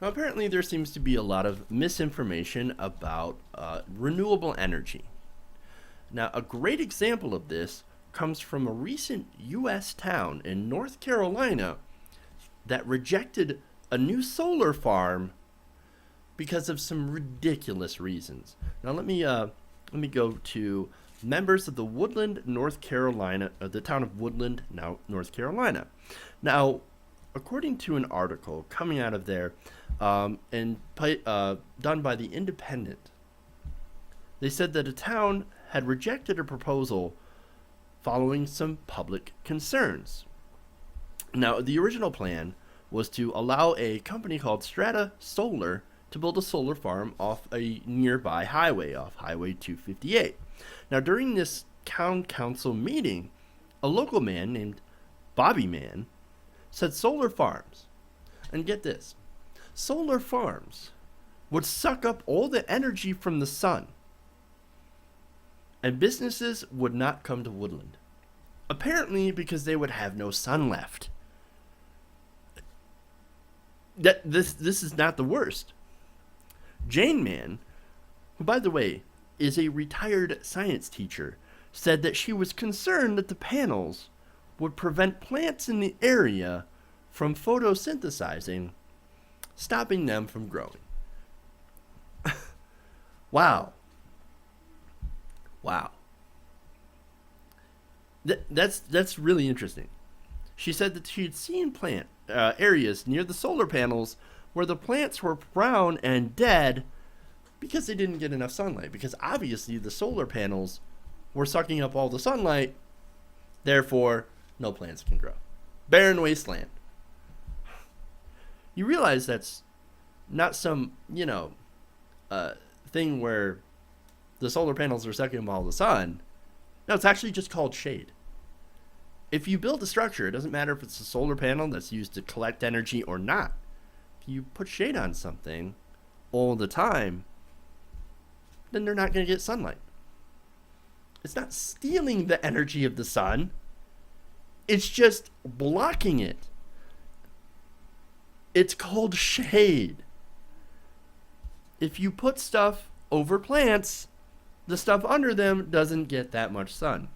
Now, apparently, there seems to be a lot of misinformation about renewable energy. Now, a great example of this comes from a recent U.S. town in North Carolina that rejected a new solar farm because of some ridiculous reasons. Now, let me go to members of the Woodland, North Carolina, the town of Woodland, now North Carolina. Now, according to an article coming out of there, done by the Independent, they said that a town had rejected a proposal following some public concerns. Now, the original plan was to allow a company called Strata Solar to build a solar farm off a nearby highway, off Highway 258. Now, during this town council meeting, a local man named Bobby Mann said solar farms, and get this, solar farms would suck up all the energy from the sun, and businesses would not come to Woodland. Apparently, because they would have no sun left. This is not the worst. Jane Mann, who, by the way, is a retired science teacher, said that she was concerned that the panels would prevent plants in the area from photosynthesizing, stopping them from growing. Wow. Wow. That's really interesting. She said that she had seen plant areas near the solar panels where the plants were brown and dead because they didn't get enough sunlight. Because obviously the solar panels were sucking up all the sunlight, therefore no plants can grow. Barren wasteland. You realize that's not some, thing where the solar panels are sucking up all the sun. No, it's actually just called shade. If you build a structure, it doesn't matter if it's a solar panel that's used to collect energy or not. If you put shade on something all the time, then they're not going to get sunlight. It's not stealing the energy of the sun. It's just blocking it. It's called shade. If you put stuff over plants, the stuff under them doesn't get that much sun.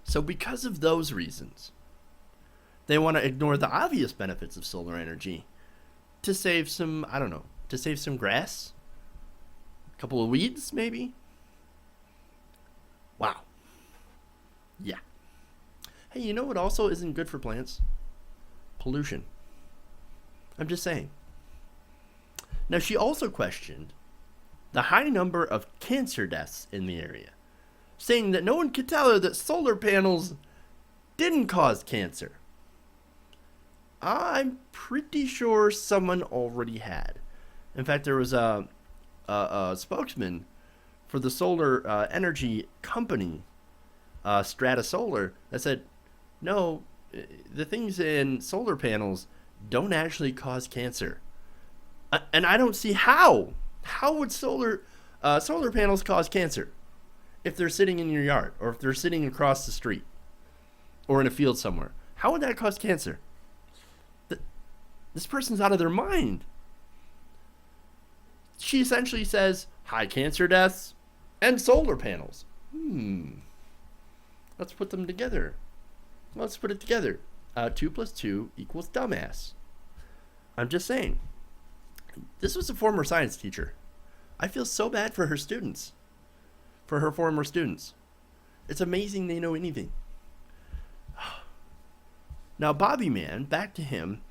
So because of those reasons, they want to ignore the obvious benefits of solar energy to save some, to save some grass, a couple of weeds maybe. Wow. Yeah. Hey, you know what also isn't good for plants? Pollution. I'm just saying. Now, she also questioned the high number of cancer deaths in the area, saying that no one could tell her that solar panels didn't cause cancer. I'm pretty sure someone already had. In fact, there was a spokesman for the solar energy company, Strata Solar, that said, no, the things in solar panels don't actually cause cancer. And I don't see how. How would solar panels cause cancer if they're sitting in your yard or if they're sitting across the street or in a field somewhere? How would that cause cancer? This person's out of their mind. She essentially says high cancer deaths and solar panels. Let's put them together. Let's put it together. 2 plus 2 equals dumbass. I'm just saying. This was a former science teacher. I feel so bad for her students. For her former students. It's amazing they know anything. Now, Bobby Mann, back to him,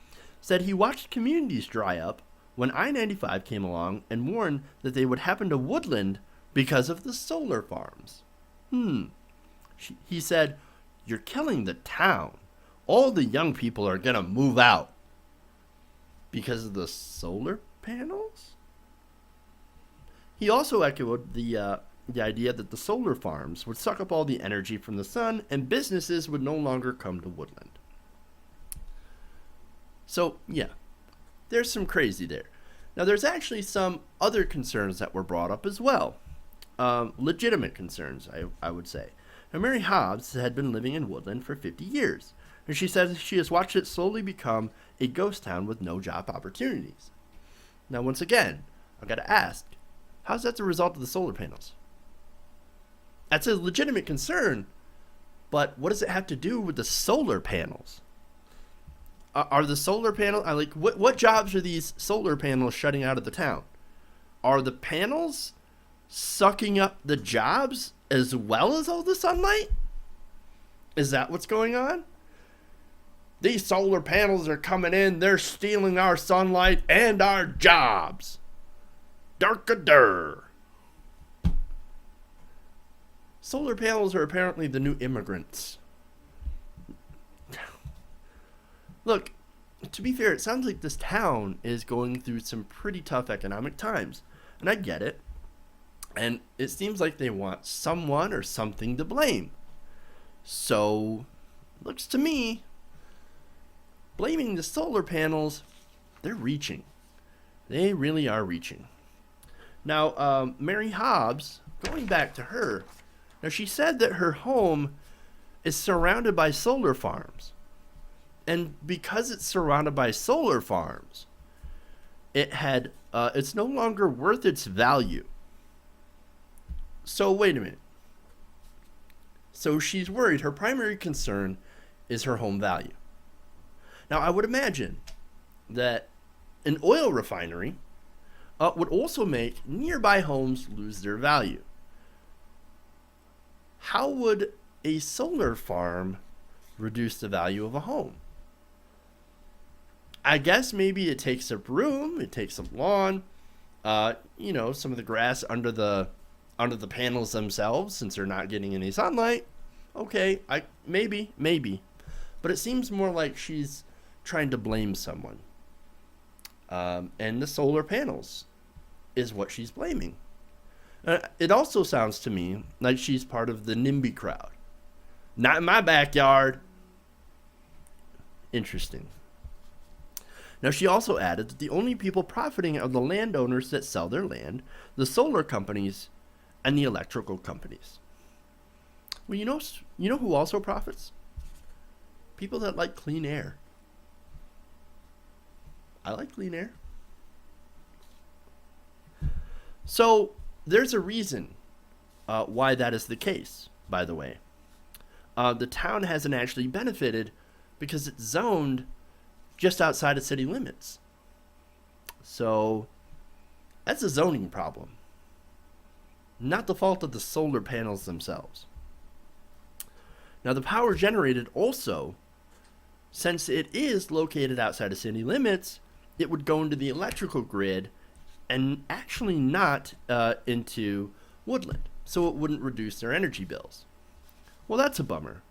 said he watched communities dry up when I-95 came along and warned that they would happen to Woodland because of the solar farms. He said, you're killing the town. All the young people are going to move out. Because of the solar panels? He also echoed the idea that the solar farms would suck up all the energy from the sun and businesses would no longer come to Woodland. So, yeah, there's some crazy there. Now, there's actually some other concerns that were brought up as well. Legitimate concerns, I would say. Now, Mary Hobbs had been living in Woodland for 50 years. And she says she has watched it slowly become a ghost town with no job opportunities. Now, once again, I've got to ask, how's that the result of the solar panels? That's a legitimate concern, but what does it have to do with the solar panels? Are the solar panels, what jobs are these solar panels shutting out of the town? Are the panels sucking up the jobs as well as all the sunlight? Is that what's going on? These solar panels are coming in, they're stealing our sunlight and our jobs. Dark-a-dur. Solar panels are apparently the new immigrants. Look, to be fair, it sounds like this town is going through some pretty tough economic times. And I get it. And it seems like they want someone or something to blame. So, looks to me, blaming the solar panels, they're reaching. They really are reaching. Now, Mary Hobbs, going back to her, now she said that her home is surrounded by solar farms. And because it's surrounded by solar farms, it's no longer worth its value. So wait a minute. So she's worried. Her primary concern is her home value. Now, I would imagine that an oil refinery would also make nearby homes lose their value. How would a solar farm reduce the value of a home? I guess maybe it takes up room, it takes up lawn, some of the grass under the panels themselves, since they're not getting any sunlight. Okay, maybe. But it seems more like she's trying to blame someone. And the solar panels is what she's blaming. It also sounds to me like she's part of the NIMBY crowd. Not in my backyard. Interesting. Now, she also added that the only people profiting are the landowners that sell their land, the solar companies, and the electrical companies. Well, you know who also profits? People that like clean air. I like clean air. So, there's a reason why that is the case, by the way. The town hasn't actually benefited because it's zoned just outside of city limits. So, that's a zoning problem. Not the fault of the solar panels themselves. Now, the power generated also, since it is located outside of city limits, it would go into the electrical grid and actually not into woodland. So it wouldn't reduce their energy bills. Well, that's a bummer.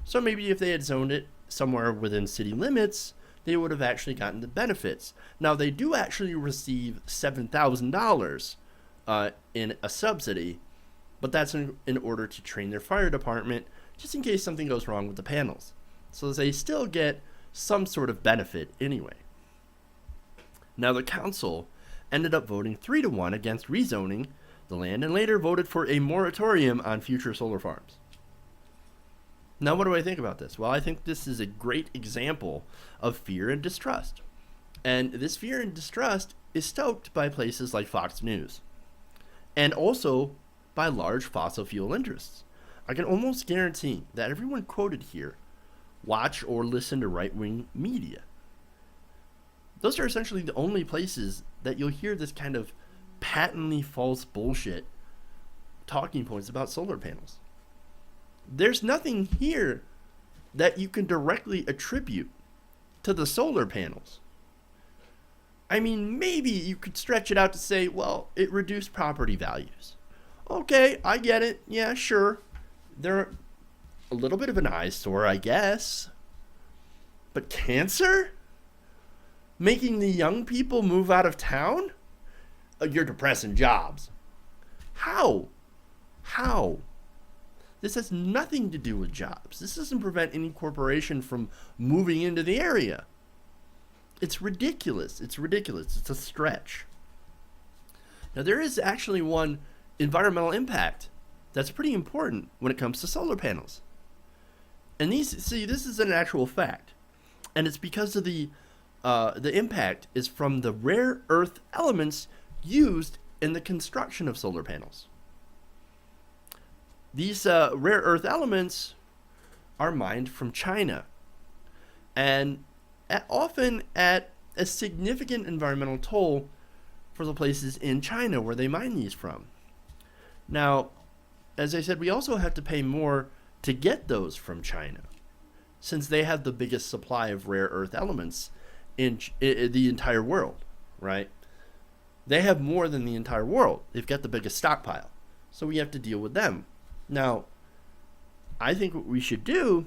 So maybe if they had zoned it somewhere within city limits, they would have actually gotten the benefits. Now, they do actually receive $7,000 in a subsidy, but that's in order to train their fire department just in case something goes wrong with the panels. So they still get some sort of benefit anyway. Now, the council ended up voting 3-1 against rezoning the land and later voted for a moratorium on future solar farms. Now, what do I think about this? Well, I think this is a great example of fear and distrust. And this fear and distrust is stoked by places like Fox News and also by large fossil fuel interests. I can almost guarantee that everyone quoted here watch or listen to right-wing media. Those are essentially the only places that you'll hear this kind of patently false bullshit talking points about solar panels. There's nothing here that you can directly attribute to the solar panels. I mean, maybe you could stretch it out to say, well, it reduced property values. Okay, I get it. Yeah, sure. They're a little bit of an eyesore, I guess. But cancer? Making the young people move out of town? You're depressing jobs. How? This has nothing to do with jobs. This doesn't prevent any corporation from moving into the area. It's ridiculous. It's a stretch. Now, there is actually one environmental impact that's pretty important when it comes to solar panels. And this is an actual fact, and it's because of the impact is from the rare earth elements used in the construction of solar panels. These rare earth elements are mined from China, and often at a significant environmental toll for the places in China where they mine these from. Now, as I said, we also have to pay more to get those from China, since they have the biggest supply of rare earth elements in the entire world, right? They have more than the entire world. They've got the biggest stockpile. So we have to deal with them. Now, I think what we should do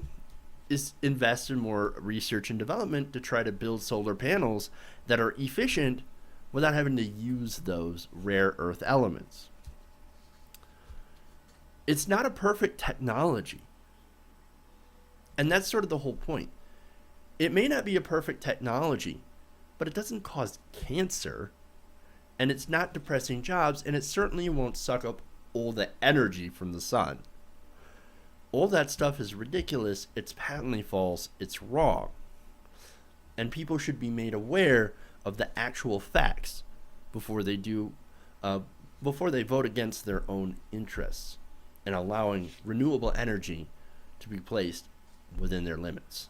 is invest in more research and development to try to build solar panels that are efficient without having to use those rare earth elements. It's not a perfect technology. And that's sort of the whole point. It may not be a perfect technology, but it doesn't cause cancer, and it's not depressing jobs, and it certainly won't suck up all the energy from the sun. All that stuff is ridiculous, it's patently false, it's wrong. And people should be made aware of the actual facts before they vote against their own interests and allowing renewable energy to be placed within their limits.